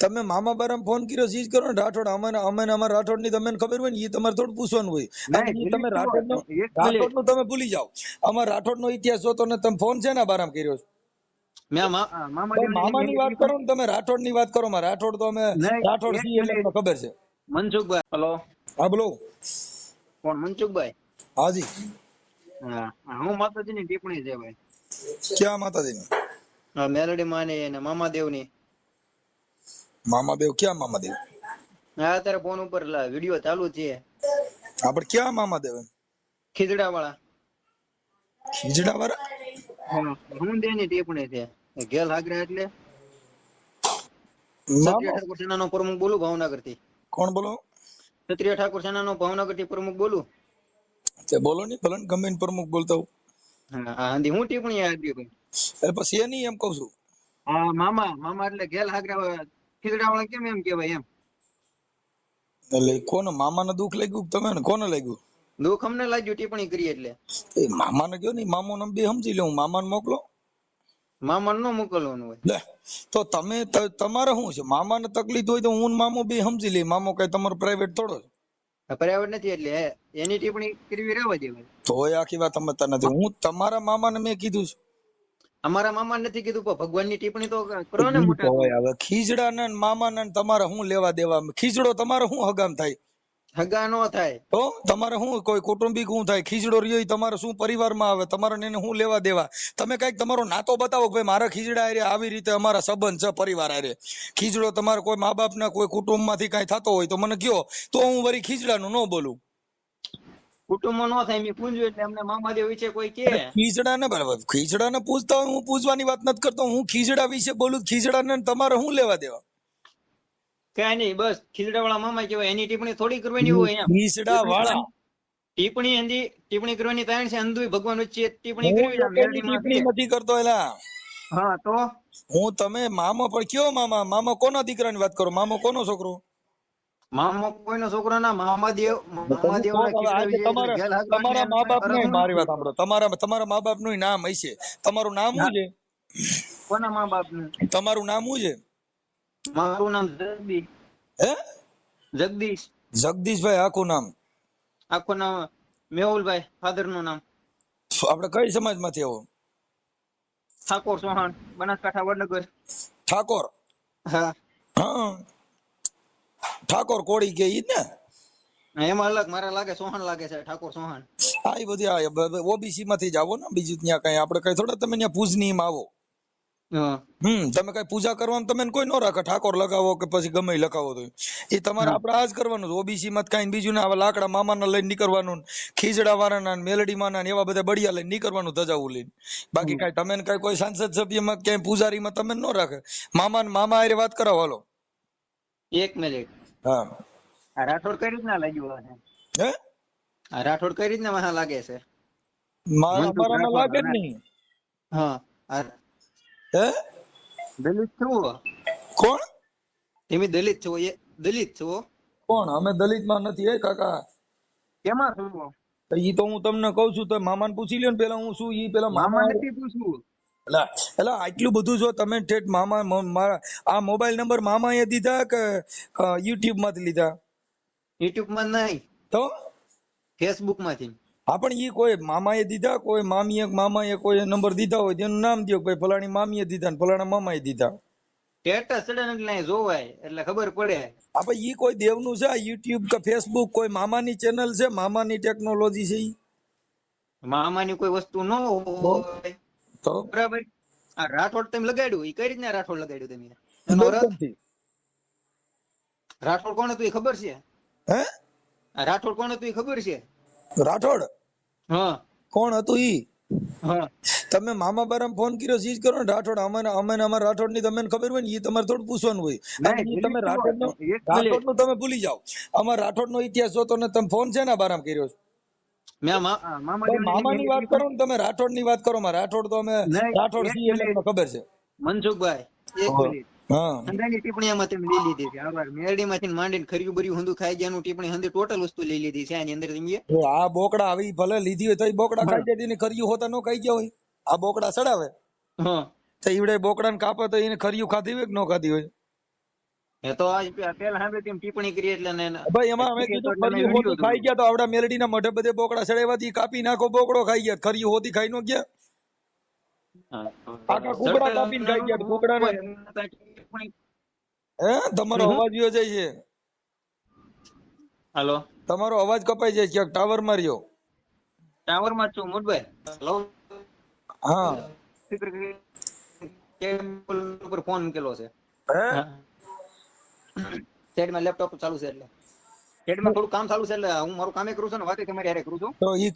તમે મામા બારામ ફોન કર્યો સીજ કરો ને રાઠોડ અમે અમારા રાઠોડ ની તમને ખબર હોય ને એ તમારે થોડું પૂછવાનું હોય અને નહીં, તમે delete રાઠોડ નો થયો. એક મિનિટ. તમે ભૂલી જાઓ અમારા રાઠોડ નો ઇતિહાસ જોતો ને તમે ફોન છે ને બારામ કર્યો છે મેં મામા ની વાત કરો ને તમે રાઠોડ ની વાત કરો માં રાઠોડ તો અમે નહીં, રાઠોડ એક છીએ એટલે મિનિટ. અમને ખબર છે મનસુખભાઈ, હલો, હા બોલો કોણ? મનસુખભાઈ? હાજી હા, હું માતાજીની ટિપ્પણી છે ભાઈ. ક્યાં માતાજી ની હા, મેલડી માની અને મામાદેવની. મામાદેવ ક્યાં મામાદેવ હા, અત્યારે ફોન ઉપર વિડીયો ચાલુ છે. આપડે ક્યાં મામાદેવ ખીજડા વાળા. ખીજડા વાળા હું દેની ટિપ્પણી છે. ગેલ હાગરા એટલે મામા ક્ષત્રિય ઠાકોર સેનાનો પ્રમુખ બોલું ભાવનગર થી. કોણ બોલો ક્ષત્રિય ઠાકોર સેનાનો ભાવનગર થી પ્રમુખ બોલું. તે બોલો ની ભલે ને ગમે એને પ્રમુખ બોલતા હું હા, હાંધી હું ટિપ્પણી આપી ભાઈ. એટલે પછી એ નહીં એમ કઉ છું હા, મામા મામા એટલે ગેલ હાગરા ખીજડા વાળા કેમ એમ કેવાય એમ. એટલે કોને મામાને દુઃખ લાગ્યું કે તમે ને કોને લાગ્યું દુઃખ અમને લાગ્યું ટિપ્પણી કરી એટલે. એ મામાને કયો ને મામો ને બે સમજી લે હું મામાને મોકલો મામા નો મોકલવાનું હોય. લે તો તમે તમારે શું છે મામાને તકલીફ હોય તો હું ને મામો બે સમજી લે મામો કઈ તમારો પ્રાઇવેટ થોડો છે. પર્યાવરણ નથી એટલે એની ટિપ્પણી કરવી રહેવા દેવાય. તોય આખી વાત સમજતા નથી હું તમારા મામાને મેં કીધું છે અમારા મામા નથી કીધું પણ ભગવાનની ટિપ્પણી તો કરો ને મોટા. તોય હવે ખીજડા ને મામા ને તમારે શું લેવા દેવા ખીજડો તમારે શું હગામ થાય હગા નો થાય તો તમારે શું કોઈ કૌટુંબિક શું થાય ખીજડો રહ્યો ઈ તમારે શું પરિવારમાં આવે તમારે એને શું લેવા દેવા તમે કઈક તમારો નાતો બતાવો કે ભાઈ મારા ખીજડા હારે આવી રીતે અમારા સંબંધ છે પરિવાર હારે ખીજડો તમારે કોઈ મા બાપ ના કોઈ કુટુંબ માંથી કઈ થતો હોય તો મને કયો તો હું વળી ખીજડાનું ન બોલું કુટુંબમાં નો થાય મેં પૂછ્યું એટલે અમને મામાદેવ વિશે કોઈ કે ખીજડા ને બરાબર ખીજડા ને પૂછતા હોય હું પૂછવાની વાત નથી કરતો હું ખીજડા વિશે બોલું ખીજડા ને તમારે શું લેવા દેવા કઈ નહીં બસ ખીજડા વાળા મામા કેવાય એની ટિપ્પણી થોડી કરવાની હોય એમ. ખીજડા વાળા ટિપ્પણી કરવાની તાણ છે અંધુય ભગવાન વચ્ચે ટિપ્પણી હું કરવી છે લોકોની મેલડીમાં છે. ટિપ્પણી નથી કરતો એલા હા તો હું તમે મામા પણ કયો મામા મામા કોના દીકરાની વાત કરો મામો કોનો છોકરો મામા કોઈનો છોકરો ના મામાદેવ તમારા મા બાપ નું મારી વાત સાંભળો તમારા મા બાપ નું નામ હશે તમારું નામ શું છે કોના મા બાપ નું? તમારું નામ શું છે મારું નામ જગદીશ. હે જગદીશ જગદીશભાઈ આખું નામ આખું નામ મેહુલભાઈ. ફાધર નું નામ આપડે કઈ સમાજ માંથી આવો ઠાકોર ચૌહાણ બનાસકાંઠા વડનગર. ઠાકોર હા હા ઠાકોર કોળી કે ઈ ને એમાં અલગ મારા લાગે ચૌહાણ લાગે છે. ઠાકોર ચૌહાણ. હા એ બધી ઓબીસી માંથી જ આવો ને બીજું ત્યાં કઈ આપડે કઈ થોડા તમે ત્યાં પૂજની માં આવો હા તમે કઈ પૂજા કરવાનું તમે કોઈ ન રાખે ઠાકોર લગાવો કે પછી ગમે ઈ લગાવો તો એ તમારે આપડે આ જ કરવાનું છે ઓબીસી માં કઈ બીજું ના લાકડા મામા લઈને નીકળવાનું ખીજડા વાળાના મેલડી માના એવા બધા બળિયા લઈને નીકળવાનું ધજાવું લઈને બાકી કઈ તમે કઈ કોઈ સાંસદ સભ્યમાં ક્યાંય પૂજારીમાં તમે ન રાખે મામા હારે વાત કરાવો હાલો એક મિનિટ. હા આ રાઠોડ કઈ રીતના લાગ્યું હશે? હે આ રાઠોડ કઈ રીતના મહા લાગે છે? મારામાં લાગે જ નહીં હા હે દલિત છો? કોણ તમે દલિત છો? એ દલિત છો? કોણ અમે દલિત માં નથી હે કાકા કેમાં છો? ઈ તો હું તમને કઉ છું તો મામાને પૂછી લ્યો ને પેલા હું શું ઈ પેલા મામા નથી પૂછવું. એલા આટલું બધું જો તમે ઠેઠ મારા આ મોબાઈલ નંબર મામા એ દીધા કે યુટ્યુબ માંથી લીધા યુટ્યુબ માં નહીં, તો ફેસબુક માંથી. હા પણ ઈ કોઈ મામા એ દીધા કોઈ મામાએ કોઈ નંબર દીધા હોય તેનું નામ દો ભાઈ ફલાણી મામીએ દીધા ને ફલાણા મામાએ દીધા સ્ટેટસ સડન જોવાય એટલે ખબર પડે. હા ભાઈ ઈ કોઈ દેવનું છે યુટ્યુબ કે ફેસબુક કોઈ મામાની ચેનલ છે મામાની ટેકનોલોજી છે ઈ મામાની કોઈ વસ્તુ ન હોય તો બરાબર. આ રાઠોડ તમે લગાડ્યું એ કઈ રીતના રાઠોડ લગાડ્યું તમે? એનો રથ રાઠોડ કોણ હતું એ ખબર છે? હે આ રાઠોડ કોણ હતું એ ખબર છે? રાઠોડ હા કોણ હતું ઈ હા તમે મામા બારામ ફોન કર્યો સીજ કરો ને રાઠોડ અમારા રાઠોડ ની તમને ખબર હોય ને એ તમારે થોડું પૂછવાનું હોય અને તમે રાઠોડ નું તમે ભૂલી જાઓ અમારા રાઠોડ નો ઇતિહાસ જોતો ને તમે ફોન છે ને બારામ કર્યો મામા ની વાત કરો ને તમે રાઠોડ ની વાત કરો માં રાઠોડ તો અમે રાઠોડ છીએ એટલે તમને ખબર છે મનસુખભાઈ એક મિનિટ. હા હંધાની ટિપ્પણી આમાં તમે લઈ લીધી છે. આભાર. મેરડીમાંથી માંડીને ખર્યું બર્યું હંધું ખાઈ ગયાનું ટિપ્પણી હંધી ટોટલ વસ્તુ લઈ લીધી છે આની અંદર તમે. આ બોકડા આવી ભલે લીધી હોય તો બોકડા ખાઈ જાય એને ખર્યું હોતા ન ખાઈ ગયા હોય આ બોકડા સડાવે હા તો ઈવડે બોકડા ને કાપે તો એને ખર્યું ખાધી હોય કે ન ખાધી હોય એ તો આજ પેલા સાંભળી તેમ ટિપ્પણી કરી એટલે ને ભાઈ એમાં અમે કીધું ખરિયું હોતી ખાઈ ગયા તો આવડા મેલડીના મોઢે બધે બોકડા ચડેવાથી કાપી નાખો, બોકડો ખાઈ ગયા, ખરિયું હોતી ખાઈ નો ગયા, આખા કુકડા કાપીને ખાઈ ગયા કુકડાને. હે તમારો અવાજ વયો જાય છે, હાલો તમારો અવાજ કપાઈ જાય ક્યાંક ટાવર માં રહ્યો. ટાવર માં છું મોટભાઈ. હેલો હા કેબલ ઉપર ફોન મૂકેલો છે, હે સાઈડમાં લેપટોપ ચાલુ છે એટલે સાઈડમાં થોડું કામ ચાલુ છે એટલે હું મારું કામે કરું છું ને વાતે તમારી હારે કરું છું. તો ઈ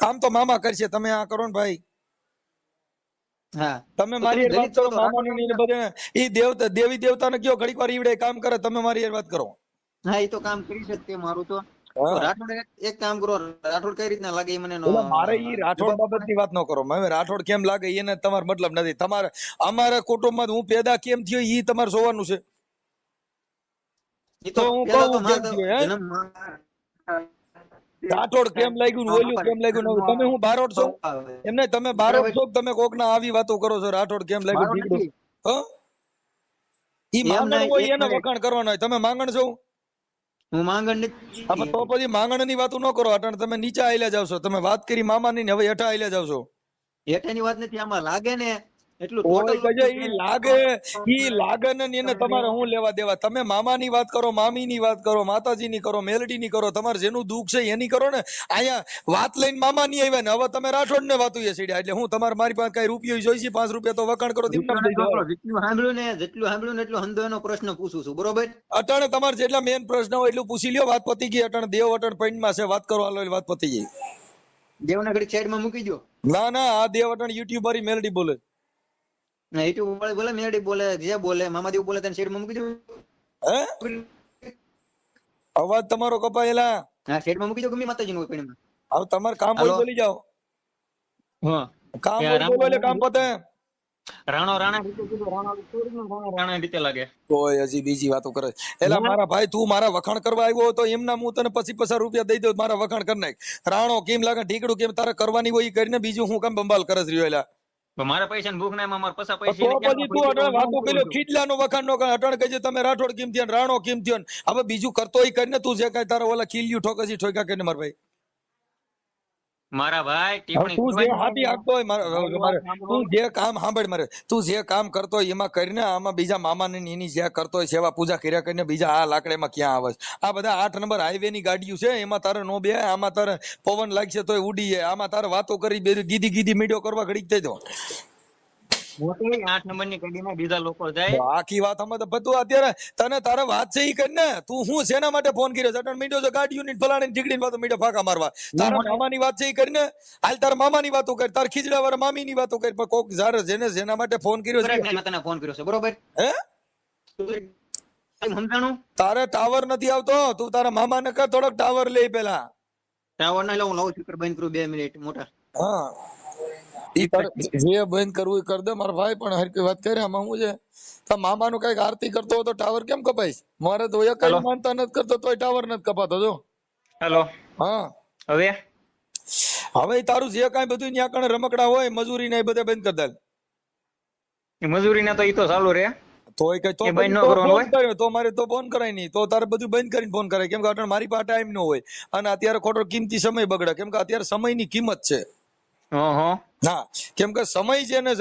કામ તો મામા કરશે, તમે આ કરો ને ભાઈ. હા તમે મારી હારે વાત કરો, મામાની ને બધે ઈ દેવી દેવતાને કયો ઘડીક વાર ઈવડે કામ કરે, તમે મારી હારે વાત કરો. હા એ તો કામ કરી શકતે મારું તો. હા. રાઠોડ એક કામ કરો, રાઠોડ કઈ રીતના લાગે એ મને એટલે મારે ઈ રાઠોડ બાબતની વાત ન કરો. હવે રાઠોડ કેમ લાગે એને તમારો મતલબ નથી. તમારે અમારા કુટુંબમાં હું પેદા કેમ થયો ઈ તમારે જોવાનું છે. ઈ તો તો હું પેલા તો કહું મારે કેમ થયો, હે? જન્મ રાઠોડ કેમ લાગ્યું ને ઓલું કેમ લાગ્યું ને તમે હું બારોટ છો એમને, તમે બારોટ છો કે તમે કોક ના આવી વાતો કરો છો. રાઠોડ કેમ લાગ્યું મારો ઢીકડું, નથી. ઈ એમ માંગણ નહીં, હોય એક એને મિનિટ. વખાણ કરવાનો હોય. તમે માંગણ છો? હું માંગણ નથી. આમાં તો પછી માંગણ ની વાતો ન કરો. અટાણે તમે નીચે આયલા જાવ છો. તમે વાત કરી મામાની ને હવે હેઠા આયલા જાવ છો. હેઠાની વાત નથી, આમાં લાગે ને એટલું ઓય total કજે વસ્તુ ઈ લાગે ને એને તમારે હું લેવા દેવા. તમે મામાની વાત કરો, મામીની વાત કરો, માતાજીની કરો, મેલડીની કરો, તમારે જેનું દુઃખ છે એની કરો ને. અહીંયા વાત લઈને મામાની આવ્યા ને હવે તમે રાઠોડ ને વાતું એ સીડ્યા. એટલે હું તમારે મારી પાસે કઈ રૂપિયો જોઈશે 5 રૂપિયા તો વખાણ કરો દીમ નામ દઈ દેવાય. જેટલું સાંભળ્યું ને એટલો હંધો એનો પ્રશ્ન પૂછું છું, બરોબર? અટાણે તમારે જેટલા મેન પ્રશ્ન હોય એટલું પૂછી લ્યો. વાત પતી ગઈ. અટાણે દેવ અટાણે પૈણમાં છે, વાત કરો હાલો એટલે વાત પતી ગઈ. દેવના ઘડી સાઈડમાં મૂકી દો. ના ના આ દેવ અટાણે યુટ્યુબરી મેલડી બોલે. ના યુટ્યુબ વાળા બોલે, મેરડી બોલે, જે બોલે, મામાદેવ બોલે, તેને સાઈડમાં મૂકી દો. હે અવાજ તમારો કપાયેલા. હા સાઈડમાં મૂકી દો ગમે માતાજીનું હોય પૈણમાં. હવે તમારે કામ હોય હાલો. બોલી જાઓ. હા કામ હોય બોલો એટલે કામ પતે. રાણો રાણા રીતે કીધું, રાણા રીતે લાગે. કોઈ હજી બીજી વાતો કરે. એલા મારા ભાઈ તું મારા વખાણ કરવા આવ્યો હોય તો એમના હું તને પછી 50 રૂપિયા દઈ દઉં, મારા વખાણ કરી નાખ. રાણો કેમ લાગે ઢીકડું કેમ તારે કરવાની હોય ઈ કરીને બીજું હું કામ બંબાલ કરે રહ્યો. એલા તો મારા પૈસા ભૂખ ના મારા પૈસા તો પૈસા પછી તું અટાણે વાતો પેલો ખીડલાનો વખાણ નો કરે. અટાણે કહેજે તમે રાઠોડ કેમ થયા ને રાણો કેમ થયો ને. હવે બીજું કરતો ઈ કરીને તું જે કઈ તારા ઓલા ખીલ્યું ઠોકસી ઠોકા કરીને મારા ભાઈ. મારા ભાઈ હવે ટિપ્પણી તું જે હાથી આપતો હોય તું જે કામ સાંભળ મારે, તું જે કામ કરતો હોય એમાં કરીને આમાં બીજા મામાને ને એની જે કરતો હોય સેવા પૂજા કર્યા કરીને બીજા આ લાકડામાં ક્યાં આવે છે? આ બધા 8 નંબર હાઈવે ની ગાડીઓ છે, એમાં તારે નો બે, આમાં તારે પવન લાગશે તોય ઉડી જાય, આમાં તારે વાતો કરી ગીધી ગીધી મીડિયો કરવા ઘડીક થઈ દો. 8 નંબરની ગાડીમાં બીજા લોકો જાય. આખી વાત અમે તો બધું અત્યારે તને તારે વાત છે ઈ કરીને તું હું શેના માટે ફોન કર્યો છે? અટણ મીડિયો છે ગાડીઓની ફલાણી ઢીકડીની વાતો મીડિયો ફાકા મારવા. તારા મામાની વાત છે ઈ કરીને હાલ તારા મામાની વાતો કર, તાર ખીજડા વાળા મામીની વાતો કર. પણ કોક જારે જેને જેના માટે ફોન કર્યો છે મેં તને ફોન કર્યો છે, બરોબર? હે સમજાણું? તારે ટાવર નથી આવતો, તું તારા મામાને કર થોડોક ટાવર લે પેલા. ટાવર ના લઉં, લાઉડ સ્પીકર બંધ કરું 2 મિનિટ મોટા. હા ઈ તારે જે બંધ કરવું એ કર દે મારા ભાઈ. પણ હરકી વાત કરે આમાં હું છે તો મામાનું કઈક આરતી કરતો હોય તો ટાવર કેમ કપાઈશ? મારે તો એક કઈ માનતા નથી કરતો તોય ટાવર નથી કપાતો. જો હેલો, હા હવે હવે તારું જે કાંઈ બધું ન્યા કણે રમકડા હોય મજૂરી ને એ બધા બંધ કરી દે. મજૂરી ના તો ઈ તો ચાલુ રે. તોય કઈ તો બંધ ન તો કરવાનું ફોન હોય? કર્યો તો મારે તો ફોન કરાય નહીં, તો તારે બધું બંધ કરીને ફોન કરાય. કેમ કે અટાણે મારી પાસે ટાઈમ ન હોય અને અત્યારે ખોટો કિંમતી સમય બગડે. કેમ કે અત્યારે સમયની કિંમત છે. હા ના કેમ કે સમય છે ને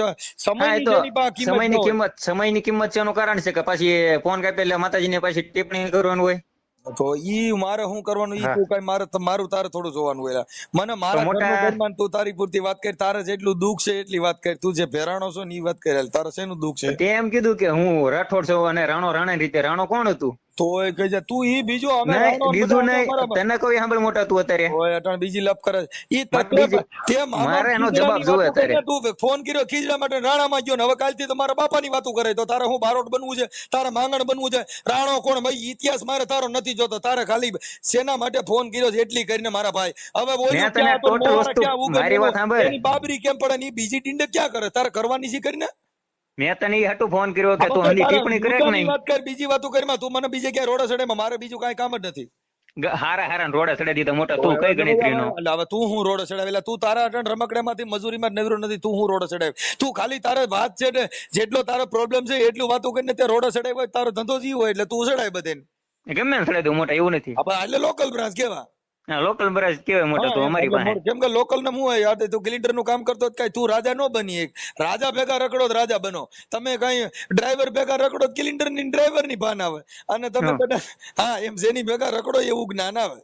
સમયની જેની પાસે કિંમત ન હોય. સમયની કિંમત છે એનું કારણ છે કે પછી ફોન કાપે એટલે માતાજીને પછી ટિપ્પણી કરવાનું હોય. તો ઈ મારે શું કરવાનું? ઈ તું કઈ મારું તારે થોડું જોવાનું હોય. મને મારા ઘરનું ઘરમાં તું તારી પૂરતી વાત કરી. તારે જેટલું દુઃખ છે એટલી વાત કરી. તું જે ભેરાણો છો ને ઈ વાત કરી. તારે શેનું દુઃખ છે? તે એમ કીધું કે હું રાઠોડ છું અને રાણો રાણા રીતે. રાણો કોણ હતું? તોય કહેજે તું ઈ બીજો અમે બીજું નહીં, તને કોઈ સાંભળ મોટા તું અત્યારે ઓય અટાણ બીજી લપ કરે ઈ તકલીફ. તે મારે એનો જવાબ જોવે અત્યારે. તું ફોન કર્યો ખીજડા માટે રાણામાં ગયો ને હવે કાલથી તો મારા બાપાની વાતો કરે. તો તારે હું બારોટ બનવું છે? તારે માંગણ બનવું છે? રાણો કોણ ભાઈ ઇતિહાસ મારે તારો નથી જોતો. તારે ખાલી સેના માટે ફોન કર્યો છે એટલી કરીને મારા ભાઈ. હવે બોલ્યું ક્યાં તો મોહરા ક્યાં ઉગડ્યો એની બાબરી કેમ પડે ને ઈ બીજી ટીંડે ક્યાં કરે? તારે કરવાની છે કરીને. મેં તને ઈ હાટુ ફોન કર્યો કે તું હંધી ટિપ્પણી કરે કે નહીં? વાત કર, બીજી વાતો કરીમાં તું મને બીજે ક્યાં રોડા સડેમાં. મારે બીજું કાંઈ કામ જ નથી. હારા હારા રોડે ચડાવી દીધા મોટા, તું કઈ ગણતરી નો? એટલે હવે તું હું રોડ ચડાવેલા, તું તારા અટણ રમકડામાંથી મજૂરીમાં નવરો નથી, તું હું રોડ ચડાવે? તું ખાલી તારે વાત છે ને જેટલો તારો પ્રોબ્લેમ છે એટલું વાતો કરીને તે રોડ ચડાવ્યો હોય, તારો ધંધો જ ઈ હોય એટલે તું ચડાય બધે. ગમે ને ચડાવી દઉં મોટા, એવું નથી. એટલે લોકલ બ્રાન્ચ કેવા? લોકલ બ્રાન્ચ કેવાય મોટા તો અમારી પાસે. કેમ કે લોકલ ને હું હોય તું ક્લિન્ટર નું કામ કરતો કઈ તું રાજા નો બની, એક રાજા ભેગા રખડો તો રાજા બનો. તમે કઈ ડ્રાઈવર ભેગા રખડો ક્લિન્ટર ની ડ્રાઈવર ની ભાન આવે, અને તમે બધા હા એમ જેની ભેગા રખડો એવું જ્ઞાન આવે.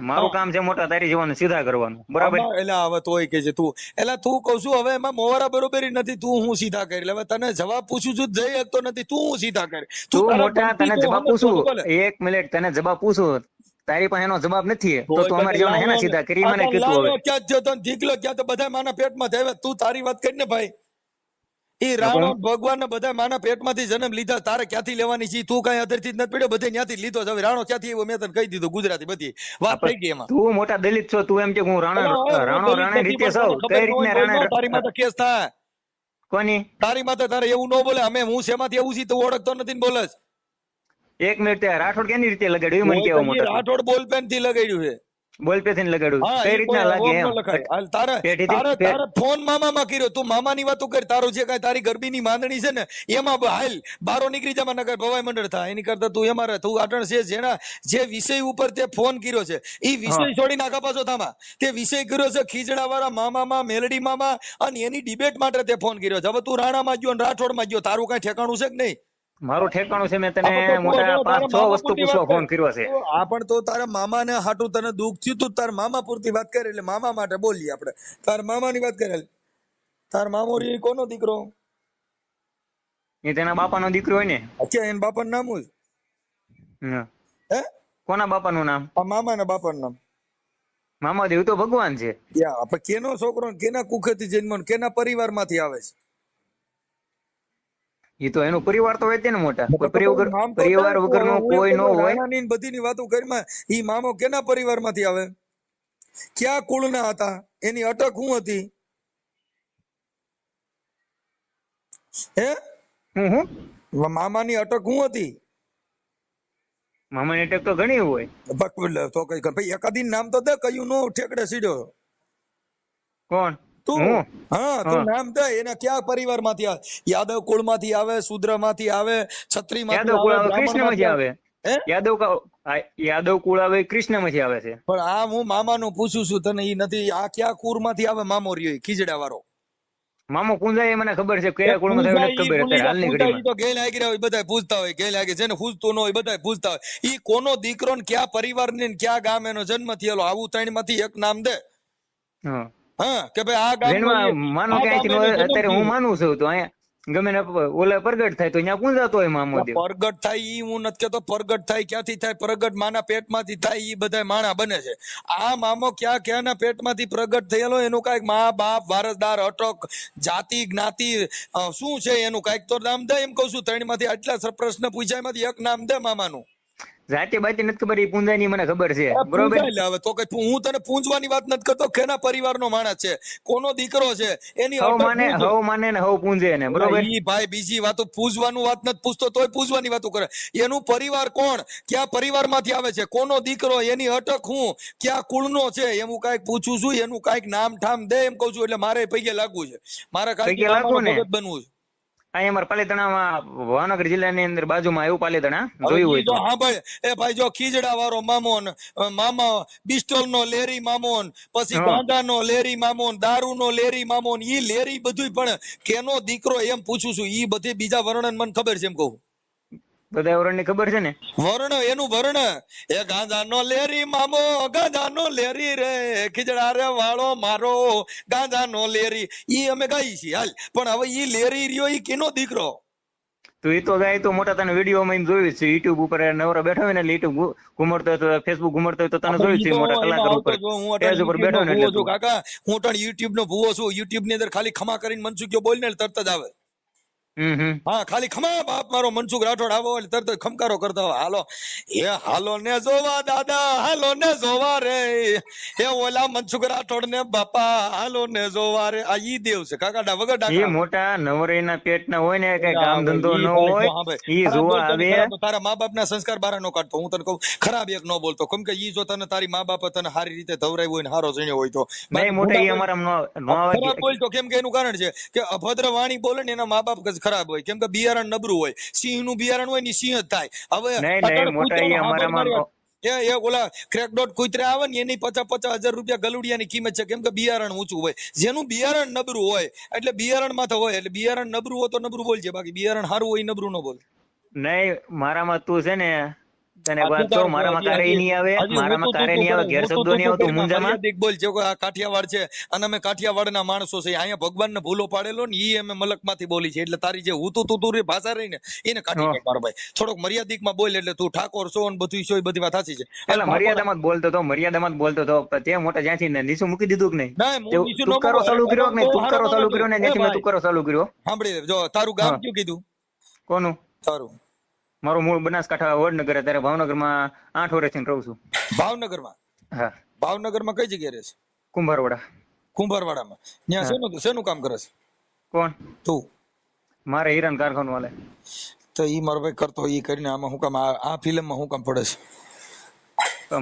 મારું કામ છે મોટા તારી જીવન સીધા કરવાનું, બરાબર? એટલે હવે તોય કે છે તું, એટલે તું કઉ છું હવે એમાં મોવારા બરોબરી નથી, તું હું સીધા કરી. હવે તને જવાબ પૂછું છું જઈ શકતો નથી, તું હું સીધા કરી. તું મોટા તને જવાબ પૂછું, એક મિનિટ તને જવાબ પૂછું, તારી પાસે એનો જવાબ નથી તો તું અમારી જીવન હેના સીધા કરી મને કીધું. હવે ક્યાં છે તને દીકલો, ક્યાં તો બધા માના પેટમાં થાય. તું તારી વાત કરી ને ભાઈ, એ રાણો ભગવાન બધા માના પેટમાંથી જન્મ લીધા, તારે ક્યાંથી લેવાની છે? તું કઈ અધરથી જ નથી પડ્યો, બધે ત્યાંથી લીધો છે. હવે રાણો ક્યાંથી આવ્યો મેં તને કહી દીધું, ગુજરાતી બધી વાત થઈ ગઈ એમાં. તું મોટા દલિત છો, તું એમ કે હું રાણા રીતે સૌ કઈ રીતના રાણા? તારી માથે કેસ થાય. કોની તારી માથે? તારે એવું ન બોલે, અમે હું શેમાંથી એવું છે તું ઓળખતો નથી ને બોલે. એક મિનિટ, રાઠોડ કેની રીતે લગાડ્યું મને કેવો મોટા? રાઠોડ બોલપેન થી લગાડ્યું છે. બોલપેન થી લગાડ્યું કઈ રીતના લાગે એમ? તારે ફોન મામા માં કર્યો, તું મામા ની વાતો કર. તારું જે કઈ તારી ગરબી ની માંદણી છે ને એમાં હાલ બારો નીકળી જવા નગર ભવાઈ મંડળ થાય. એની કરતા તું એમાં રહે. તું આટણ છે જેના જે વિષય ઉપર તે ફોન કર્યો છે એ વિષય છોડી નાખા પાછો થામા. તે વિષય કર્યો છે ખીજડા વાળા મામા મેલડી મામા, અને એની ડિબેટ માટે તે ફોન કર્યો છે. હવે તું રાણા માં ગયો રાઠોડ માં ગયો, તારું કઈ ઠેકાણું છે કે નહીં? મારું ઠેકાણું છે, મેં તને મોટા 5-6 વસ્તુ પૂછવા ફોન કર્યો છે. આ પણ તો તારા મામા ને હાટું તને દુઃખ થયું તું, તાર મામા પૂરતી વાત કરે એટલે મામા માટે બોલીએ આપણે. તાર મામા ની વાત કરે. તાર મામો રી કોનો દીકરો? એ તેના બાપાનો દીકરો હોય ને. અચ્છા, એના બાપાનું નામ શું? હે, કોના બાપાનું નામ? આ મામા ના બાપાનું નામ મામાદેવ તો ભગવાન છે. આપણે કેનો છોકરો કેના કુખેથી જન્મ્યો, કેના પરિવાર માંથી આવે છે? એ તો એનો પરિવાર તો હોય ને મોટા, પરિવાર વગરનો કોઈ ન હોય. બધી ની વાતો કરીમાં ઈ મામો કેના પરિવાર માંથી આવે, ક્યાં કુળના હતા, એની અટક શું હતી? હે, મામાની અટક શું હતી? મામાની અટક તો ઘણી હોય. તો કઈ ભાઈ એકાદી નામ તો દે, કયું નો ઠેકડે સીડ્યો? કોણ? તું? હા, તું નામ દે. એને ક્યાં પરિવાર માંથી આવે? યાદવ કુળ માંથી આવે, શૂદ્ર માંથી આવે, ક્ષત્રિય માંથી આવે, કૃષ્ણ માંથી આવે? યાદવ કુળ આવે, કૃષ્ણ માંથી આવે છે. પણ આ હું મામા નું પૂછું છું તને, ઈ નથી. આ ક્યાં કુળ માંથી આવે મામો રહ્યો ખીજડા વાળો? મામો કુંજાય મને ખબર છે, કયા કુળ માંથી નથી ખબર. અત્યારે હાલની ઘડીમાં તો ગેલ આગી હોય બધા પૂછતા હોય, ગેલ આગી જેને પૂછતું ન હોય બધા પૂછતા હોય. ઈ કોનો દીકરો ને ક્યાં પરિવાર ને ક્યાં ગામ એનો જન્મ થયેલો, આવું ત્રણ માંથી એક નામ દે. હા, કે ભાઈ આ ગામ માનો કે અત્યારે હું માનું છું તો અહીંયા ગમે ને ઓલા પ્રગટ થાય તો અહીંયા પૂંજાતો હોય મામોદેવ. પ્રગટ થાય ઈ હું નથી કેતો, પ્રગટ થાય ક્યાંથી થાય? પ્રગટ માના પેટમાંથી થાય, ઈ બધા માણા બને છે. આ મામો ક્યાંના પેટમાંથી પ્રગટ થયેલો, એનું કઈક મા બાપ વારસદાર અટક જાતિ જ્ઞાતિ શું છે એનું કઈક તો નામ દે. એમ કઉ છું ત્રણ માંથી આટલા પ્રશ્ન પૂછ્યા એમાંથી એક નામ દે મામાનું. જાતિ બાતિ નથી ખબર, એ પૂંજાય ની મને ખબર છે, બરોબર? હવે તો કઈ હું તને પૂંજવાની વાત નથી કરતો, કેના પરિવારનો માણસ છે, કોનો દીકરો છે, એની હવ માને ને હવ પૂંજે ને, બરોબર? ઈ ભાઈ બીજી વાતો પૂછવાનું વાત નથી પૂછતો, તોય પૂછવાની વાતો કરે. એનું પરિવાર કોણ, ક્યાં પરિવારમાંથી આવે છે, કોનો દીકરો, એની અટક હું, ક્યાં કુળનો છે, એમ કઈક પૂછું છું. એનું કઈક નામ ઠામ દે એમ કઉ છું. એટલે મારે પૈકે લાગવું છે, મારે કઈક બનવું છે. અહીંયા અમારા પાલીતાણામાં ભાવનગર જિલ્લાની અંદર બાજુમાં આવ્યું પાલીતાણા, જોયું હોય તો. હા ભાઈ, એ ભાઈ જો ખીજડા વાળો મામોન, મામા બિસ્ટોલ નો લેરી મામોન, પછી ગાંડા નો લેરી મામોન, દારૂ નો લેરી મામોન, ઈ લેરી બધું પણ કેનો દીકરો એમ પૂછું છું. ઈ બધી બીજા વર્ણન મને ખબર છે એમ કહું. બધા વર્ણ ની ખબર છે ને? વર્ણ એનું વર્ણ એ ગાંજા નો લેરી મામો, ગાંજા નો લેરી રે, ખીજડા રે વાળો મારો, ગાંજા નો લેરી. ઈ અમે ગાઈ છીએ હાલ. પણ હવે ઈ લેરી રહ્યો ઈ કેનો દીકરો? તો એ તો ગાય તો મોટા તને વિડીયો માં જોયું છે, યુટ્યુબ ઉપર નવરા બેઠો હોય ને, યુટ્યુબ ઘુમડતો હોય તો ફેસબુક ઘુમડતો હોય તો તને જોયું છે મોટા કલાકાર ઉપર પેજ ઉપર બેઠો ને. એટલે કાકા હું પણ યુટ્યુબ નો ભૂવો છું. યુટ્યુબ ની અંદર ખાલી ખમા કરીને મનસુખ્યો બોલ ને તરત જ આવે. હા ખાલી ખમા બાપ મારો મનસુખ રાઠોડ આવો એટલે તરત જ ખમકારો કરતા હોય હાલો એ હાલો ને જોવા દાદા હાલો ને જોવા રે એ ઓલા મનસુખ રાઠોડ ને બાપા હાલો ને જોવા રે આ ઈ દેવ છે કાકા વગર એ ડાકા મોટા નવરીના પેટના હોય ને કઈ કામ ધંધો ન હોય ઈ જોવા આવે. તારા મા બાપ ના સંસ્કાર બારા નો કાઢતો હું તને કહું ખરાબ એક નો બોલતો કેમ કે ઈ જો તને તારી મા બાપ તને સારી રીતે ધવરાવ્યું હોય ને હારો જણ્યો હોય તો નહીં મોટા ઈ અમારા નો આવે. ખરાબ બોલતો કેમ કે એનું કારણ છે કે અભદ્ર વાણી બોલે ને એના મા બાપ ખરાબ હોય કેમ કે બિયારણ નબળું હોય સિંહ નું બિયારણ હોય ને સિંહ જ થાય. હવે નહીં મોટા ઈ અમારામાં એ ઓલા ક્રેકડોટ કુતરા આવે ને એની 50,000 રૂપિયા ગલુડિયાની કિંમત છે કેમ કે બિયારણ ઊંચું હોય. જેનું બિયારણ નબળું હોય એટલે બિયારણ માં તો હોય એટલે બિયારણ નબળું હોય તો નબળું બોલજે બાકી બિયારણ સારું હોય નબળું ન બોલ. નહીં મારામાં તું છે ને તને વાત કહું મારામાં કારે નહીં આવે મારામાં કારે નહીં આવે ઘેર શબ્દો નહીં આવતું મુંજામાં બોલ છે આ કાઠિયાવાડ છે અને અમે કાઠિયાવાડના માણસો છે અહીંયા ભગવાનને ભૂલો પાડેલો ને ઈ અમે મલકમાંથી બોલી છે એટલે તારી જે તું રે ભાષા રહી ને એને કાઢી નાખ મારો ભાઈ થોડોક મર્યાદિકમાં બોલ એટલે તું ઠાકોર છો ને બધું છો એ બધી વાત સાચી છે. એટલે મર્યાદામાં જ બોલતો તો તે મોટા જ્યાંથી ને નીચું મૂકી દીધું કે નહીં તુકારો ચાલુ કર્યો કે નહીં તુકારો ચાલુ કર્યો ને ત્યાંથી મેં તુકારો ચાલુ કર્યો. સાંભળી જો તારું ગામ કયું કીધું કોનું તારું મારું મૂળ બનાસકાંઠા વડનગર અત્યારે ભાવનગરમાં 8 વર્ષથી રહું છું. ભાવનગરમાં? હા. ભાવનગરમાં કઈ જગ્યાએ રહે છે? કુંભારવાડા. કુંભારવાડામાં ત્યાં શેનું કામ કરે છે? કોણ? તું. મારે હીરાન કારખાનું હાલે. તો ઈ મારો ભાઈ કરતો ઈ કરીને આમાં હું કામ આ ફિલ્મમાં હું કામ પડે છે?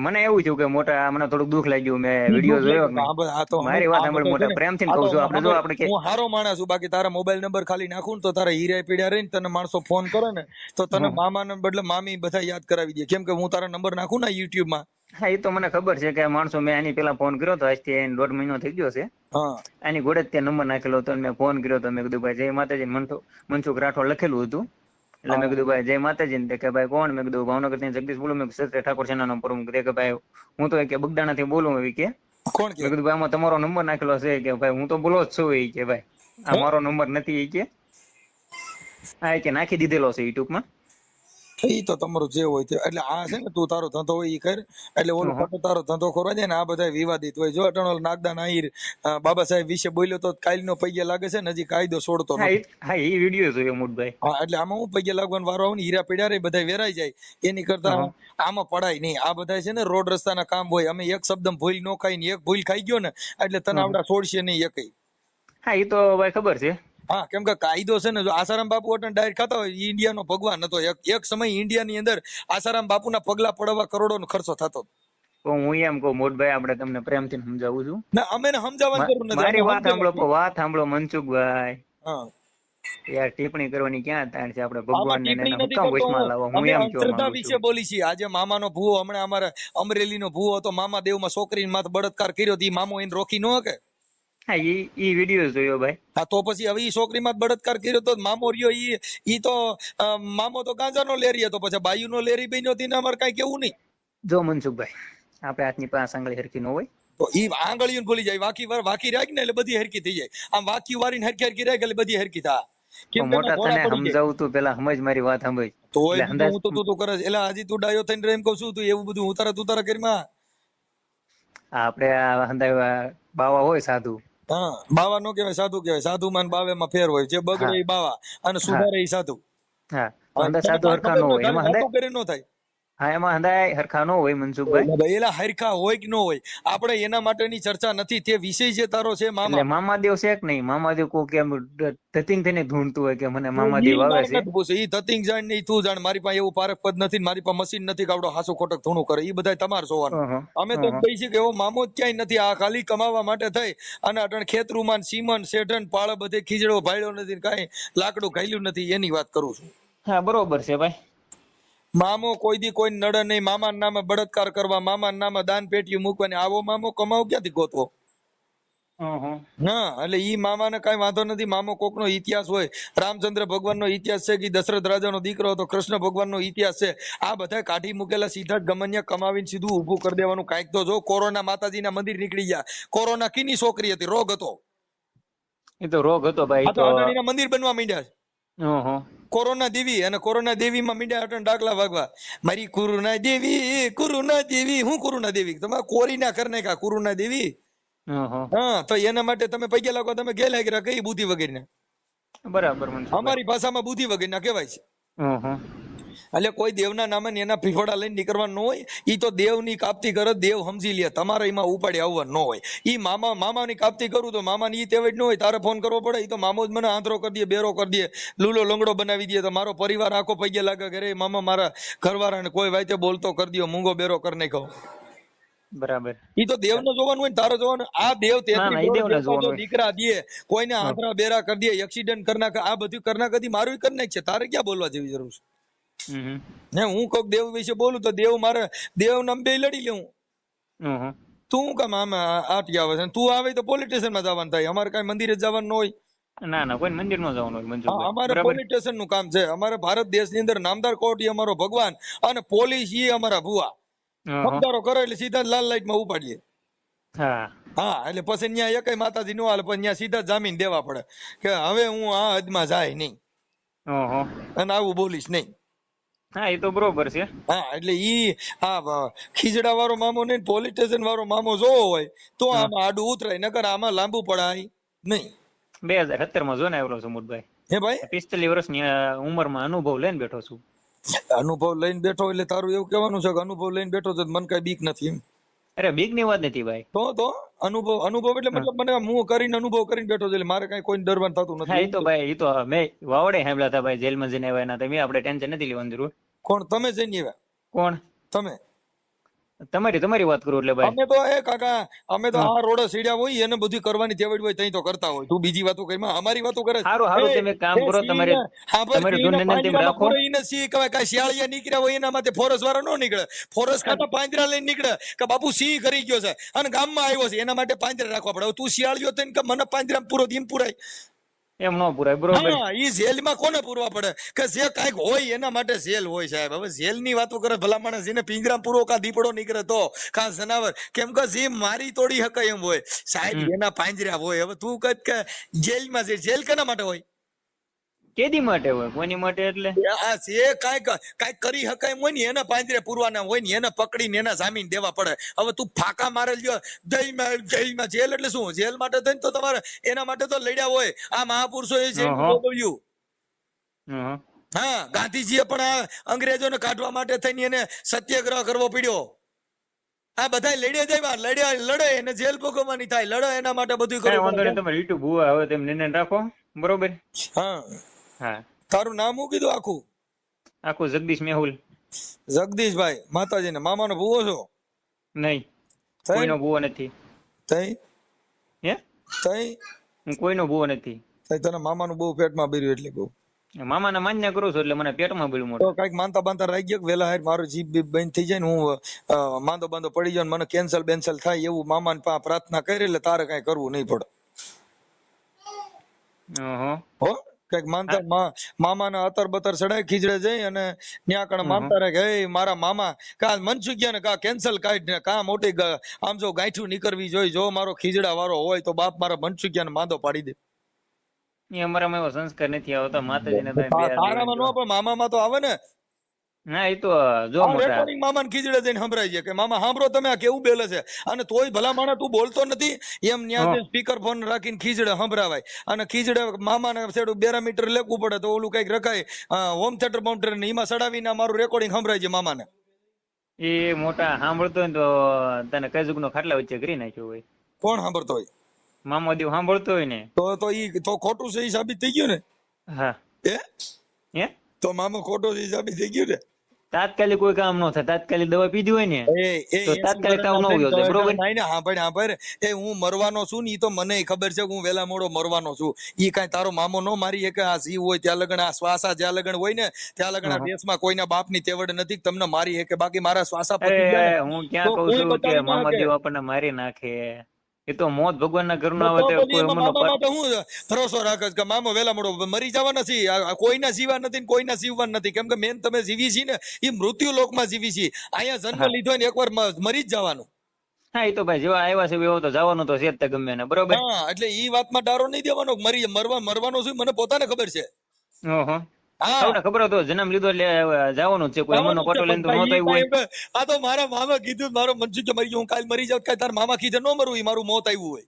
મને એવું થયું કે મોટા મને થોડું દુઃખ લાગ્યું મેં વિડિયો જોયો મારી વાત સાંભળ મોટા પ્રેમથી કહું છું આપણે જો આપણે હું હારો માણસ છું બાકી તારા મોબાઈલ નંબર ખાલી નાખું તો તારા હીરા પીડ્યા રહીને તને માણસો ફોન કરે ને તો તને મામાને બદલે મામી બધા યાદ કરાવી દે કેમ કે હું તારા નંબર નાખું ને YouTube માં. હા એ તો મને ખબર છે કે માણસો મેં આની પેલા ફોન કર્યો તો આજથી 1.5 મહિનો થઈ ગયો છે. હા આની ગોળે જ ત્યાં નંબર નાખેલો હતો મેં ફોન કર્યો તો મેં કીધું ભાઈ જય માતાજી મનસુખ રાઠોડ લખેલું હતું એટલે મેં કીધું ભાઈ જય માતાજી ને કે ભાઈ કોણ મેં કીધું ભાવનગર થી જગદીશ બોલું મેં ક્ષત્રિય ઠાકોર સેના નો પ્રમુખ કે ભાઈ હું તો કે બગદાણા થી બોલું એવી કે કોણ મેં કીધું ભાઈ આમાં તમારો નંબર નાખેલો છે કે ભાઈ હું તો બોલો જ છું એ કે ભાઈ આ મારો નંબર નથી એ કે આ કે નાખી દીધેલો છે YouTube માં. ઈ તો તમારું જે હોય તે એટલે આ છે ને તું તારો ધંધો હોય ઈ કર એટલે ઓલો ખોટો તારો ધંધો ખોરવા જાય ને આ બધા વિવાદિત હોય જો અટણો નાગદાન આહીર બાબા સાહેબ વિશે બોલ્યો તો કાલનો પૈયા લાગે છે ને હજી કાયદો છોડતો નથી. હા એ વિડિયો જોયો મોટભાઈ. હા એટલે આમાં હું પૈયા લાગવાનો વારો આવે ને હીરા પડ્યા રે બધા વેરાઈ જાય એની કરતા આમાં પડાય નહીં. આ બધા છે ને રોડ રસ્તાના કામ હોય અમે એક શબ્દ ભૂલ નો ખાઈ ને એક ભૂલ ખાઈ ગયો ને એટલે તને આવડા છોડશે નહીં એકઈ. હા એ તો ભાઈ ખબર છે. હા કેમ કે કાયદો છે ને જો આસારામ બાપુ અટણ ડાયરેક્ટ ખાતા હોય ઇન્ડિયાનો ભગવાન હતો એક સમય ઇન્ડિયાની અંદર આસારામ બાપુના પગલા પડવા કરોડોનો ખર્ચો થતો. તો હું એમ કહું મોટભાઈ આપણે તમને પ્રેમથી સમજાવું છું. ના અમે સમજાવવાની જરૂર નથી. મારી વાત સાંભળો મનસુખભાઈ. હા યાર ટિપ્પણી કરવાની ક્યાં તાણ છે આપણે ભગવાનને હુકમ વચમાં લાવો. હું એમ કહું શ્રદ્ધા વિશે બોલી છે. આજે મામાનો ભૂવો હમણાં અમારા અમરેલીનો ભૂવો હતો મામા દેવમાં છોકરીને માથે બળાત્કાર કર્યો તો ઈ મામો એને રોકી ન શકે. હા ઈ વિડિયો જોયો ભાઈ. હા તો પછી હવે ઈ છોકરીમાં બળાત્કાર કર્યો તો મામો રહ્યો ઈ તો મામો તો ગાંજાનો લેરી હતો પછી બાયુનો લેરી બન્યો હતી ને અમારે કઈ કેવું નહીં. જો મનસુખભાઈ આપણે હાથની પાસે આંગળી હરકી ન હોય તો ઈ આંગળીઓ ભૂલી જાય વાકી રાખ ને એટલે બધી હરકી થઈ જાય. આમ વાકી વારીને હરકી રાખ એટલે બધી હરકી થાય. મોટા તને સમજાવું તું પેલા સમજ મારી વાત સમજ. તો હું તો તું કરે એટલે હજી તું ડાયો થઈને એમ કહું છું તું એવું બધું ઉતારા કરીમાં આપણે હંધાય બાવા હોય સાધુ. હા બાવા નો કહેવાય સાધુ કહેવાય. સાધુ માં બાવે માં ફેર હોય જે બગડે એ બાવા અને સુધારે એ સાધુ. હા સાધુ હરખા નો હોય એમાં હંધાય કરી નો થાય. હા એમાં હંધાય હરખા નો હોય મનસુખભાઈ. એલા હરખા હોય કે ન હોય આપણે એના માટેની ચર્ચા નથી. તે વિષય જે તારો છે મામા મામાદેવ છે કે નહીં મામાદેવ કોઈ કેમ ધતિંગ થઈને ઢૂંઢતું હોય કે મને મામાદેવ આવે છે. ઈ ધતિંગ જાણ ને તું જાણ. મારી પાસે એવું પારખ પદ નથી મારી પાસે મશીન નથી કાવડો હાસુ ખોટક ધૂણું કરે. ઈ બધા તમારે જોવાનું. અમે તો કહી છીએ કે એવો મામો જ ક્યાંય નથી. આ ખાલી કમાવા માટે થઈ અને અટણ ખેતરુમાન સીમન શેઠન પાળ બધે ખીજડો ભાળ્યો નથી કાંઈ લાકડું ઘાલ્યું નથી એની વાત કરું છું. હા બરોબર છે ભાઈ. મામો કોઈ દી કોઈ નડે નહીં. મામાના નામે બળાત્કાર કરવા મામાના નામે દાન પેટીયું મૂકવાની આવો મામો કમાવ ક્યાંથી ગોતવો. હા એટલે ઈ મામાને કઈ વાંધો નથી. મામો કોકનો ઇતિહાસ હોય. રામચંદ્ર ભગવાનનો ઇતિહાસ છે કે દશરથ રાજાનો દીકરો હતો. કૃષ્ણ ભગવાનનો ઇતિહાસ છે. આ બધા કાઢી મૂકેલા સીધા જ ગમનિયા કમાવીને સીધું ઊભું કરી દેવાનું. કાંઈક તો જો કોરોના માતાજીના મંદિર નીકળી ગયા. કોરોના કીની છોકરી હતી? રોગ હતો. એ તો રોગ હતો ભાઈ. તો મંદિર બનવા માંડ્યા છે. કોરોના દેવી અને કોરોના દેવી માં મીડિયા અટણ ડાકલા વાગવા. મારી કુરુના દેવી હું કુરુના દેવી તમે કોરી ના કર નાખ્યા કુરુના દેવી. હા તો એના માટે તમે પૈસા લાગો તમે ગેલા કર્યા કઈ બુદ્ધિ વગેરે ને. બરાબર મનસુખભાઈ. અમારી ભાષામાં બુદ્ધિ વગરના કહેવાય છે. હં. એટલે કોઈ દેવના નામે ને એના ફીફોડા લઈને નીકળવાનું ન હોય. ઈ તો દેવની કાપતી કરે, દેવ સમજી લે, તમારે એમાં ઉપાડી આવવાનું ન હોય. ઈ મામાની કાપતી કરું તો મામાની ઈ તેવડ ન હોય, તારે ફોન કરવો પડે. ઈ તો મામો જ મને આંતરો કરી દે, બેરો કરી દે, લૂલો લંગડો બનાવી દે, તો મારો પરિવાર આખો પગે લાગે કે રે મામા મારા ઘરવાળાને કોઈ વાતે બોલતો કરી દો, મૂંગો બેરો કરી નાખો. બરાબર. ઈ તો દેવ ને જોવાનું હોય ને તારે જોવાનું. આ દેવ ના, ના, ઈ દેવને જોવાનું હોય. દીકરા દે, કોઈને આંતરા બેરા કરી દે, એક્સિડન્ટ કરી નાખે, આ બધું કરી નાખે, મારું કરી નાખશે. તારે ક્યાં બોલવા જેવી જરૂર છે? ને હું કોક દેવ વિશે બોલું તો દેવ મારે દેવ નામ બે લડી લેવું. તું કામ આમાં આટી આવે છે? તું આવે તો પોલીસ સ્ટેશન માં જવાનું થાય. અમારે કઈ મંદિરે જવાનું ન હોય. ના ના, કોઈ મંદિર માં જવાનું હોય મનસુખભાઈ. અમારે પોલીસ સ્ટેશન નું કામ છે. અમારે ભારત દેશ ની અંદર નામદાર કોર્ટ ઈ અમારો ભગવાન અને પોલીસ ઈ અમારા ભુવા. સમજારો કરે એટલે સીધા લાલ લાઈટ માં ઉપાડીએ. હા, એટલે પછી ત્યાં એકય માતાજી નો હાલે, પણ ત્યાં સીધા જામીન દેવા પડે કે હવે હું આ હદમાં જાય નહીં અને આવું બોલીશ નહીં. હા, એ તો બરોબર છે. હા, એટલે ઈ આ ખીજડા વાળો મામો ને પોલીસ સ્ટેશન વાળો મામો જોવો હોય તો આમાં આડું ઉતરાય, નકર આમાં લાંબુ પડાય નહીં. 2017 માં જો ને આવ્યો છું મોટભાઈ. હે ભાઈ, 45 વર્ષની ઉંમરમાં અનુભવ લઈને બેઠો છું. અનુભવ લઈને બેઠો એટલે તારું એવું કહેવાનું છે કે અનુભવ લઈને બેઠો છે મને કઈ બીક નથી એમ? અરે બીક ની વાત નથી ભાઈ. તો અનુભવ એટલે મતલબ મને હું કરીને અનુભવ કરીને બેઠો છે એટલે મારે કઈ કોઈ ડરવાનું થતું હા, નથી. એ તો ભાઈ, એ તો મેં વાવડે સાંભળ્યા હતા ભાઈ, જેલમાં જઈને આવ્યા એના. તમે આપણે ટેન્શન નથી લેવાની જરૂર. કોણ તમે જઈને આવ્યા? કોણ તમે? તમારી વાત કરું એટલે ભાઈ. અમે તો કાકા અમે તો આ રોડે સીડ્યા હોય એને બધું કરવાની તેવડ હોય તઈ તો કરતા હોય. તું બીજી વાતો કઈ અમારી વાતો કરે. સારું તમે કામ કરો, તમારી ધૂન તેમ રાખો. એને સિંહ કહેવાય, કઈ શિયાળિયા નીકળ્યા હોય એના માટે ફોરેસ્ટ વાળો નો નીકળે. ફોરેસ્ટ ખાતા પાંજરા લઈને નીકળે કે બાપુ સિંહ કરી ગયો છે અને ગામમાં આવ્યો છે, એના માટે પાંજરા રાખવા પડે. તું શિયાળિયો થઈને કે મને પાંજરામાં પૂરો એમ પૂરાય? એમ નો પુરાય, બરોબર. હા, ઈ જેલમાં કોને પૂરવા પડે કે જે કાંઈક હોય એના માટે જેલ હોય સાહેબ. હવે જેલ ની વાતો કરે ભલા માણસ, એને પિંજરામાં પૂરો કા દીપડો નીકળે તો કા જનાવર, કેમ કે જે મારી તોડી હકાય એમ હોય સાહેબ, એના પાંજરા હોય. હવે તું કદ કે જેલમાં છે, જેલ કેના માટે હોય? કેદી માટે હોય? કોની માટે? એટલે આ જે કાંઈક કરી હકાય એમ હોય ને એના પાંજરે પૂરવાના હોય ને એને પકડીને એના જામીન દેવા પડે. હવે તું ફાકા મારેલ જો જેલમાં જેલ એટલે શું? જેલ માટે થઈને તો તમારે એના માટે તો લડ્યા હોય આ મહાપુરુષો એ જેલ ભોગવ્યું. હા, ગાંધીજીએ પણ આ અંગ્રેજોને કાઢવા માટે થઈને એને સત્યાગ્રહ કરવો પડ્યો. આ બધા લડે એને જેલ ભોગવવાની થાય, લડે એના માટે બધું કરવું. તમારે યુટ્યુબ ભૂવા હવે તેમ નિર્ણય રાખો, બરોબર. હા, તારું નામ શું કીધું આખું? આખું જગદીશ મેહુલ. જગદીશભાઈ માતાજીને મામાનો ભૂવો છો? નહીં, કોઈનો ભૂવો નથી. તઈ હું કોઈનો ભૂવો નથી. તને મામાનું બહુ પેટમાં બર્યું એટલે કહું. મામાને માન્ય કરું છું એટલે મને પેટમાં બળ્યું મોટું. કઈક માનતા બાંધતા રહી ગયો વેલા હાર મારો જીભ બીભ બંધ થઈ જાય ને હું માંદો બાંધો પડી જાય મને કેન્સલ બેન્સલ થાય એવું મામાને પ્રાર્થના કરી એટલે તારે કઈ કરવું નહીં પડે. હો, કઈક માનતા મામાના અતર બતર ચડાય ખીજડે જઈ અને ન્યા કણ માનતા રહે કે હે મારા મામા કા મનસુખ્યા ને કા કેન્સલ કાઢ ને કા મોટી આમ જો ગાંઠું નીકળવી જોઈએ, જો મારો ખીજડા વાળો હોય તો બાપ મારા મનસુખ્યા ને માંદો પાડી દે. અમારામાં એવો સંસ્કાર નથી આવતો. માતાજીને તારામાં નો પણ મામામાં તો આવે ને. હા, એ તો જો રેકોર્ડિંગ મામાને ખીજડે જઈને સંભળાય છે કે મામા સાંભળો તમે આ કેવું બેલે છે, અને તોય ભલા માણસ તું બોલતો નથી એમ ન્યા સ્પીકર ફોન રાખીને ખીજડે સંભળાવાય. અને ખીજડે મામાને છેડું 2 મીટર લેવું પડે તો ઓલું કઈક રખાય હોમ થિયેટર બાઉન્ડર ને એમાં ચડાવીને મારું રેકોર્ડિંગ સંભળાય છે મામાને. એ મોટા સાંભળતો હોય તો તને કઈ જુગનો ખાટલા વચ્ચે કરી નાખ્યો હોય. કોણ સાંભળતો હોય? મામો દેવ સાંભળતો હોય ને તો ઈ તો ખોટું છે, ઈ સાબિત થઈ ગયું ને. હા, તો મામો ખોટો છે, ઈ સાબિત થઈ ગયું ને. તાત્કાલિક કોઈ કામ ન થાય. તાત્કાલિક દવા પીધી હોય ને તો તાત્કાલિક કામ ન હોય, બરોબર. સાંભળ એ હું મરવાનો છું ને ઈ તો મને ખબર છે કે હું વેલા મોડો મરવાનો છું. ઈ કઈ તારો મામો નો મારી કે આ જીવ હોય ત્યાં લગન, આ શ્વાસા જ્યાં લગન હોય ને ત્યાં લગન આ દેશમાં કોઈના બાપની તેવડ નથી તમને મારી કે બાકી મારા શ્વાસા હું ક્યાં કઉ છું કે મામા દેવ આપણને મારી નાખે. એ તો મોત ભગવાનના ઘરનો આવે તો કોઈ અમનો હું ભરોસો રાખે કે મામો વેલા મોડો મરી જવા નથી, કોઈના જીવા નથી ને કોઈના જીવવા નથી. કેમ કે મેન તમે જીવી છી ને એ મૃત્યુ લોકમાં જીવી છી. અહીંયા જન્મ લીધો ને એકવાર મરી જ જવાનું. હા, એ તો ભાઈ જેવા આવ્યા છે એવો તો જવાનું તો છે જ ગમે ને, બરોબર. હા, એટલે ઈ વાતમાં ડારો નહીં દેવાનો. મરવાનો છું મને પોતાને ખબર છે. ખબર હતો જન્મ લીધો એટલે જવાનું છે. કોઈ અમનો કોટો લઈને તો નહોતો આવ્યો હોય. આ તો મારા મામા કીધું મારો મનસુખ મરી ગયો, હું કાલ મરી જાઉં, કાલ તાર મામા કીધે ન મરું, ઈ મારું મોત આવ્યું હોય.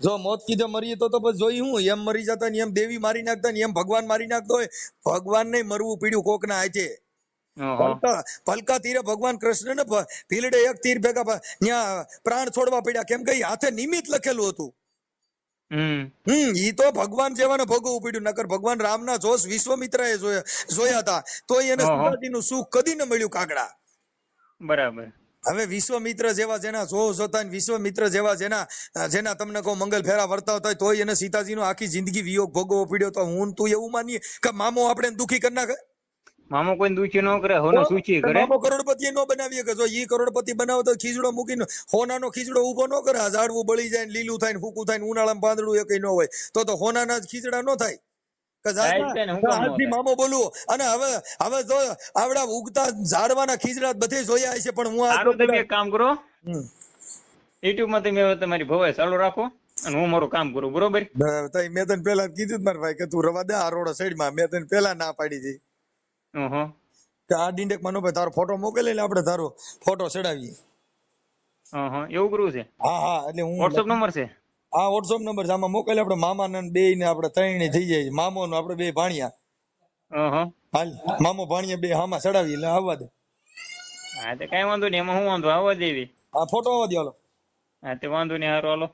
જો મોત કીધે મરીએ તો પછી જોઈ હું એમ મરી જતા ને એમ દેવી મારી નાખતા ને એમ ભગવાન મારી નાખતો હોય. ભગવાન ને મરવું પીડ્યું કોક ના હાથે. પલકા તીરે ભગવાન કૃષ્ણ ને ભીલડે એક તીર ભેગા ત્યાં પ્રાણ છોડવા પડ્યા કેમ કે હાથે નિમિત્ત લખેલું હતું. ઈ તો ભગવાન જેવાને ભોગવવું પડ્યું. નકર ભગવાન રામના જોશ વિશ્વામિત્રએ જોયા હતા તો એને સીતાજીનું સુખ કદી ન મળ્યું કાગડા. બરાબર. હવે વિશ્વામિત્ર જેવા જેના જોશ હતા, વિશ્વામિત્ર જેવા જેના તમને કહો મંગલ ફેરા વર્તાવતા હોય તોય એને સીતાજીનો આખી જિંદગી વિયોગ ભોગવવો પડ્યો. તો હું તું એવું માનીએ કે મામો આપણે દુખી કરી નાખે? મામો કોઈ દુખી ન કરે, હોનો સૂચી કરે. મામો કરોડપતિ નો બનાવીએ કે જો ઈ કરોડપતિ બનાવો તો ખીજડો મૂકીને હોનાનો ખીજડો ઉભો ન કરે. ઝાડવું બળી જાય ને લીલું થાય ને ફૂકું થાય ને ઉનાળામાં પાંદડું એકય ન હોય તો હોનાના જ ખીજડા ન થાય. મામો બોલવું. અને હવે જો આવડા ઉગતા ઝાડવાના ખીજડા બધે જોયા છે પણ હું તમે એક કામ કરો, યુટ્યુબ માં તમે તમારી ભવાઈ ચાલુ રાખો અને હું મારું કામ કરું. બરોબર? મેં તને પેલા કીધું મારા ભાઈ કે તું રવા દે આ રોડ સાઈડ માં. મેં તને પેલા ના પાડી હતી કે આ ડિંડેક માં ભાઈ તારો ફોટો મોકલે એટલે આપણે તારો ફોટો ચડાવીએ. એવું કરવું છે? હા એટલે હું વોટ્સઅપ નંબર છે? હા વોટ્સઅપ નંબર છે. આમાં મોકલે આપણે મામા ને બે ને આપણે ત્રણે થઈ જાય. મામો ને આપણે બે ભાણિયા. હાલ મામો ભાણિયા બે હામાં ચડાવી એટલે આવવા દે. હા તો કઈ વાંધો નહીં, એમાં હું વાંધો આવવા દેવી. હા ફોટો આવવા દે. હાલો. હા તે વાંધો નહીં, હારો હાલો.